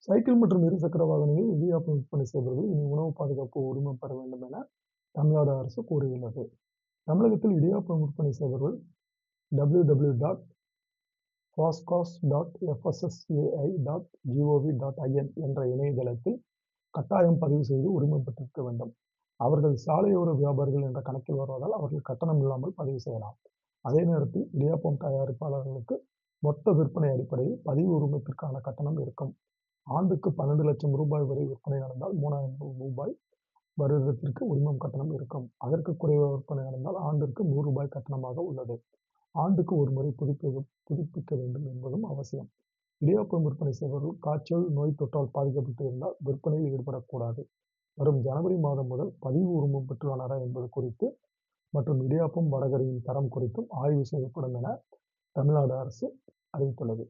Cycle மற்றும் இருசக்கர வாகனங்களில் இடியாப்பம் விற்பனை செய்பவர்கள் இனி உணவு பாதுகாப்பு உரிமம் பெற வேண்டும் என தமிழ்நாடு அரசு கூறியுள்ளது. தமிழகத்தில் இடியாப்பம் விற்பனை செய்பவர்கள் www.foscos.fssai.gov.in என்ற இணையதளத்தில் கட்டாயம் பதிவு செய்து உரிமம் பெற்றிருக்க வேண்டும். அவர்கள் சாலையோர வியாபாரிகள் என்ற கணக்கில் வருவதால் அவர்கள் கட்டணம் இல்லாமல் பதிவு செய்யலாம். அதே நேரத்தில் இடியாப்பம் தயாரிப்பாளர்களுக்கு மொத்த விற்பனை அடிப்படையில் பதிவு உரிமத்திற்கான கட்டணம் இருக்கும். ஆண்டுக்கு 12 லட்சம் ரூபாய் வரை விற்பனை நடந்தால் ரூ. 3,000 வருடத்திற்கு உரிமம் கட்டணம் இருக்கும். அதற்கு குறைவாக விற்பனை நடந்தால் ஆண்டிற்கு ரூ. 100 கட்டணமாக உள்ளது. ஆண்டுக்கு ஒரு முறை புதுப்பிக்க வேண்டும் என்பதும் அவசியம். இடியாப்பம் விற்பனை செய்பவர்கள் காய்ச்சல் நோய் தொற்றால் பாதிக்கப்பட்டு இருந்தால் விற்பனையில் ஈடுபடக்கூடாது. வரும் ஜனவரி மாதம் முதல் பதிவு உரிமம் பெற்றுள்ளனரா என்பது குறித்து மற்றும் இடியாப்பம் வடகரியின் தரம் குறித்தும் ஆய்வு செய்யப்படும் என தமிழ்நாடு அரசு அறிவித்துள்ளது.